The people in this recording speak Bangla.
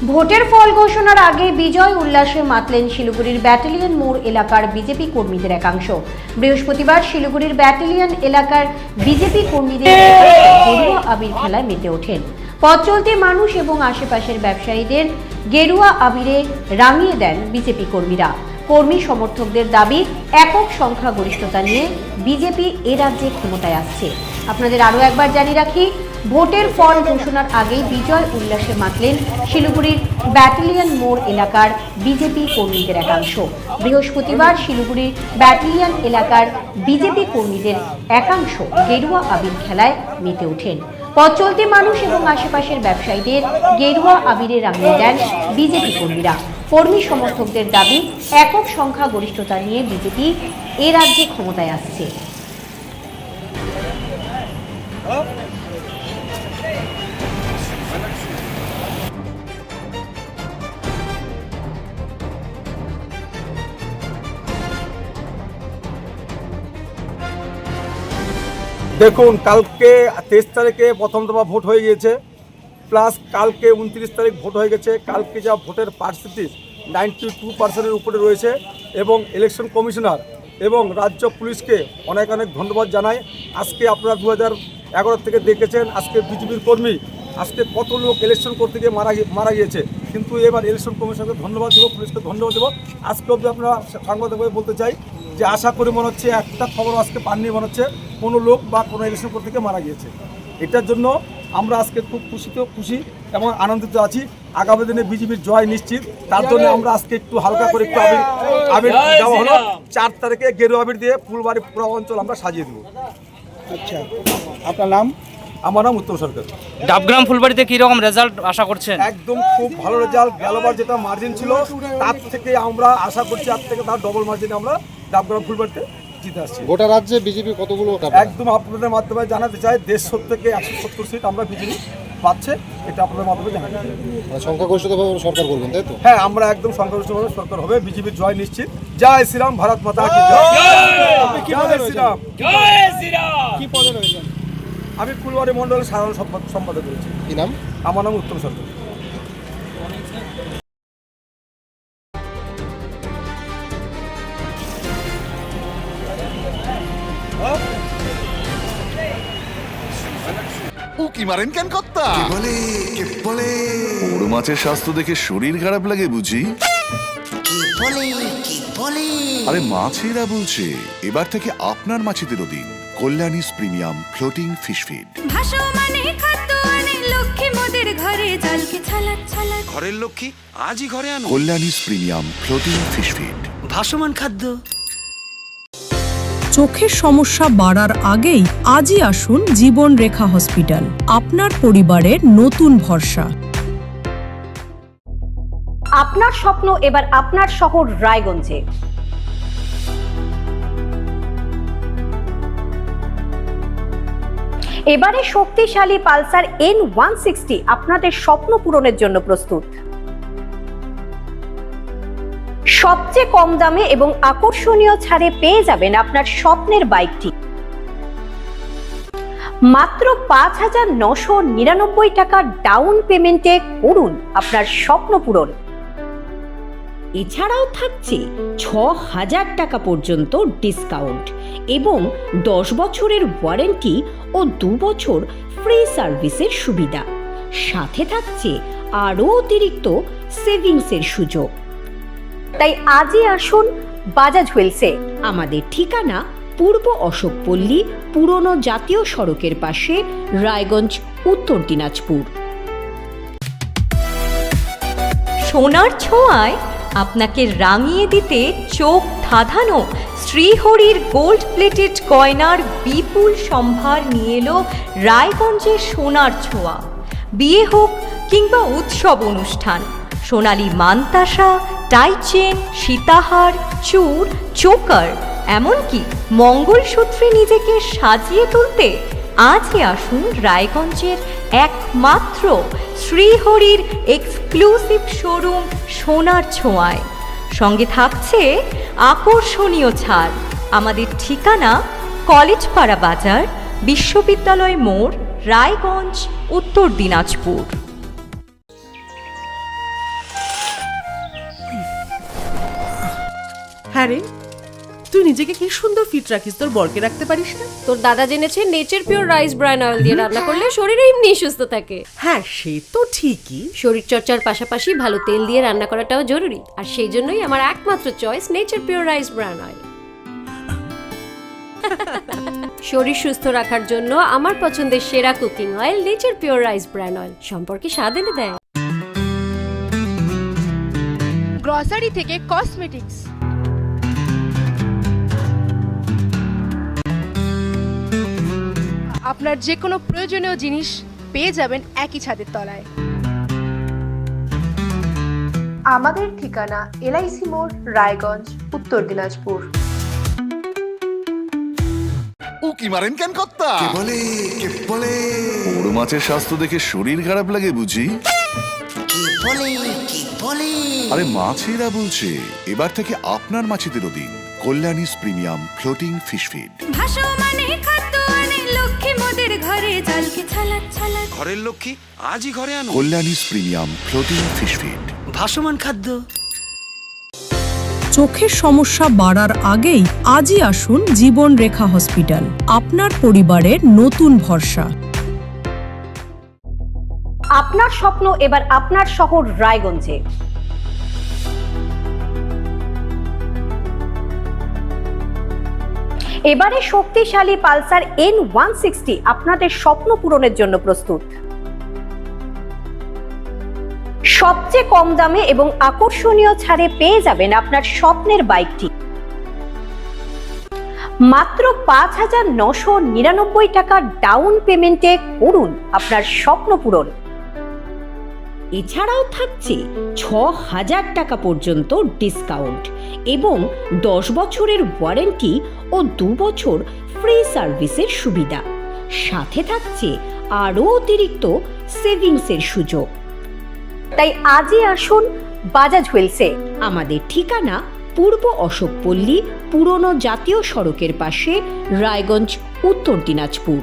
ভোটের ফল ঘোষণার আগে বিজয় উল্লাসে মাতলেন শিলিগুড়ির ব্যাটালিয়ন মোড় এলাকার বিজেপি কর্মীদের একাংশ। বৃহস্পতিবার শিলিগুড়ির ব্যাটালিয়ন এলাকার বিজেপি কর্মীদের গেরুয়া আবির খেলায় মেতে ওঠেন। পথ চলতি মানুষ এবং আশেপাশের ব্যবসায়ীদের গেরুয়া আবিরে রাঙিয়ে দেন বিজেপি কর্মীরা। কর্মী সমর্থকদের দাবি, একক সংখ্যাগরিষ্ঠতা নিয়ে বিজেপি এ রাজ্যে ক্ষমতায় আসছে। আপনাদের আরও একবার জানিয়ে রাখি, ভোটের ফল ঘোষণার আগেই বিজয় উল্লাসে মাতলেন শিলিগুড়ির ব্যাটালিয়ন মোড় এলাকার বিজেপি কর্মীদের একাংশ। বৃহস্পতিবার শিলিগুড়ির ব্যাটালিয়ন এলাকার বিজেপি কর্মীদের একাংশ গেরুয়া আবির খেলায় মেতে ওঠেন। পথ চলতি মানুষ এবং আশেপাশের ব্যবসায়ীদের গেরুয়া আবিরে রাঙিয়ে দেন বিজেপি কর্মীরা। কর্মী সমর্থকদের দাবি, একক সংখ্যাগরিষ্ঠতা নিয়ে বিজেপি এ রাজ্যে ক্ষমতায় আসছে। দেখুন, কালকে 23 তারিখে প্রথম দফা ভোট হয়ে গিয়েছে, প্লাস কালকে 29 তারিখ ভোট হয়ে গেছে। কালকে যা ভোটের পার্সেন্টেজ 92% উপরে রয়েছে এবং ইলেকশন কমিশনার এবং রাজ্য পুলিশকে অনেক অনেক ধন্যবাদ জানাই। আজকে আপনারা 2011 থেকে দেখেছেন, আজকে বিজেপির কর্মী আজকে কত লোক ইলেকশন করতে গিয়ে মারা গিয়েছে, কিন্তু এবার ইলেকশন কমিশনকে ধন্যবাদ দেবো, পুলিশকে ধন্যবাদ দেবো। আজকে অবধি আপনারা সাংবাদিকভাবে বলতে চাই যে আশা করি মনে হচ্ছে একটা খবর আজকে পাননি, মনে হচ্ছে কোনো লোক বা কোনো ইলেকশন করতে গিয়ে মারা গিয়েছে। এটার জন্য আমরা আজকে খুব খুশি এবং আনন্দিত আছি। আগামী দিনে বিজেপির জয় নিশ্চিত, তার জন্য আমরা আজকে একটু হালকা করে একটু আবির দেওয়া হলো। 4 তারিখে গেরুয়া আবির দিয়ে ফুলবাড়ি পুরো অঞ্চল আমরা সাজিয়ে দেবো। আচ্ছা, আপনার নাম? আমার নাম উত্তম সরকার। ডাবগ্রাম ফুলবাড়িতে কীরকম রেজাল্ট আশা করছেন? একদম খুব ভালো রেজাল্ট। গেলবার যেটা মার্জিন ছিল তার থেকে আমরা আশা করছি আর থেকে তার ডবল মার্জিনে আমরা ডাবগ্রাম ফুলবাড়িতে জিতে আসছি। গোটা রাজ্যে বিজেপি কতগুলো? একদম আপনাদের মাধ্যমে জানাতে চাই, 150 থেকে 170 সিট আমরা বিজেপি পাচ্ছে, এটা আপনাদের মাধ্যমে জানাতে চাই। সংখ্যাগরিষ্ঠভাবে সরকার করবেন, তাই তো? হ্যাঁ, আমরা একদম সংখ্যাগরিষ্ঠভাবে সরকার হবে, বিজেপির জয় নিশ্চিত। জয় শ্রীরাম, ভারত মাতা কি জয়। জয় শ্রীরাম। কি পদে রয়েছেন? আমি ফুলবাড়ি মণ্ডলের সাধারণ সম্পাদক রয়েছি। কি নাম? আমার নাম উত্তম সরকার। কি মারেন কেন কর্তা? বড় মাছের স্বাস্থ্য দেখে শরীর খারাপ লাগে বুঝি? আরে মাছেরা বলছে, এবার থেকে আপনার মাছেদেরও দিন কল্যাণীস প্রিমিয়াম ফ্লোটিং ফিশ ফিড। ঘরের লক্ষ্মী আজই ঘরে আনো কল্যাণীস প্রিমিয়াম ফ্লোটিং ফিশ ফিড, ভাসমান খাদ্য। চোখের সমস্যা বাড়ার আগেই আজই আসুন জীবন রেখা হসপিটাল, আপনার পরিবারের নতুন ভরসা। আপনার স্বপ্ন এবার আপনার শহর রায়গঞ্জে। এবারে শক্তিশালী পালসার N160 আপনাদের স্বপ্ন পূরণের জন্য প্রস্তুত। সবচেয়ে কম দামে এবং আকর্ষণীয় ছাড়ে পেয়ে যাবেন আপনার স্বপ্নের বাইকটি। মাত্র 5,999 টাকা ডাউন পেমেন্টে করুন আপনার স্বপ্ন পূরণ। এছাড়াও থাকছে 6,000 টাকা পর্যন্ত ডিসকাউন্ট এবং 10 বছরের ওয়ারেন্টি ও 2 বছর ফ্রি সার্ভিসের সুবিধা। সাথে থাকছে আরও অতিরিক্ত সেভিংসের সুযোগ। তাই আজই আসুন বাজাজ হুইলসে। আমাদের ঠিকানা পূর্ব অশোকপল্লী, পুরনো জাতীয় সড়কের পাশে, রায়গঞ্জ, উত্তর দিনাজপুর। সোনার ছোঁয়ায় আপনাকে রাঙিয়ে দিতে চোখ ধাঁধানো শ্রীহরির গোল্ড প্লেটেড গয়নার বিপুল সম্ভার নিয়ে এলো রায়গঞ্জের সোনার ছোঁয়া। বিয়ে হোক কিংবা উৎসব অনুষ্ঠান, সোনালী মানতাসা, টাইচেন, সীতাহার, চূড়, চোকার, এমনকি মঙ্গলসূত্রে নিজেকে সাজিয়ে তুলতে আজই আসুন রায়গঞ্জের একমাত্র শ্রীহরির এক্সক্লুসিভ শোরুম সোনার ছোঁয়ায়। সঙ্গে থাকছে আকর্ষণীয় ছাড়। আমাদের ঠিকানা কলেজপাড়া বাজার, বিশ্ববিদ্যালয় মোড়, রায়গঞ্জ, উত্তর দিনাজপুর। হ্যাঁ রে, তুই নিজেকে কি সুন্দর ফিট রাখিস, তোর বরকে রাখতে পারিস না? তোর দাদা জেনেছে nature pure rice bran oil দিয়ে রান্না করলে শরীর এমনি সুস্থ থাকে। হ্যাঁ, সে তো ঠিকই। শরীর চর্চার পাশাপাশি ভালো তেল দিয়ে রান্না করাটাও জরুরি, আর সেই জন্যই আমার একমাত্র choice nature pure rice bran oil. শরীর সুস্থ রাখার জন্য আমার পছন্দের সেরা cooking oil nature pure rice bran oil, সম্পর্কে স্বাদ এনে দেয়। গ্রসারি থেকে কসমেটিক্স, আপনার যে কোনো প্রয়োজনীয় জিনিস পেয়ে যাবেন একই ছাদের তলায়। আমাদের ঠিকানা এলআইসি মোড়, রায়গঞ্জ, উত্তর দিনাজপুর। উকি মারেন কেন কর্তা? বড় মাছের স্বাস্থ্য দেখে শরীর খারাপ লাগে বুঝি? আরে মাছেরা বলছে এবার থেকে আপনার মাছেদেরও দিন কল্যাণীস প্রিমিয়াম ফ্লোটিং ফিশ ফিড। ঘরের লক্ষ্মী আজই ঘরে আনো। কল্যাণীস প্রিমিয়াম ফ্লোটিং ফিশ ফিড। ভাসমান খাদ্য। চোখের সমস্যা বাড়ার আগেই আজই আসুন জীবন রেখা হসপিটাল, আপনার পরিবারের নতুন ভরসা। আপনার স্বপ্ন এবার আপনার শহর রায়গঞ্জে। এবারে শক্তিশালী পালসার N160 আপনাদের স্বপ্ন পূরণের জন্য প্রস্তুত। সবচেয়ে কম দামে এবং আকর্ষণীয় ছাড়ে পেয়ে যাবেন আপনার স্বপ্নের বাইকটি। মাত্র 5,999 টাকা ডাউন পেমেন্টে করুন আপনার স্বপ্ন পূরণ। এছাড়াও থাকছে 6,000 টাকা পর্যন্ত ডিসকাউন্ট এবং 10 বছরের ওয়ারেন্টি ও 2 বছর ফ্রি সার্ভিসের সুবিধা। সাথে থাকছে আরও অতিরিক্ত সেভিংসের সুযোগ। তাই আজই আসুন বাজাজ হুইলসে। আমাদের ঠিকানা পূর্ব অশোকপল্লী, পুরনো জাতীয় সড়কের পাশে, রায়গঞ্জ, উত্তর দিনাজপুর।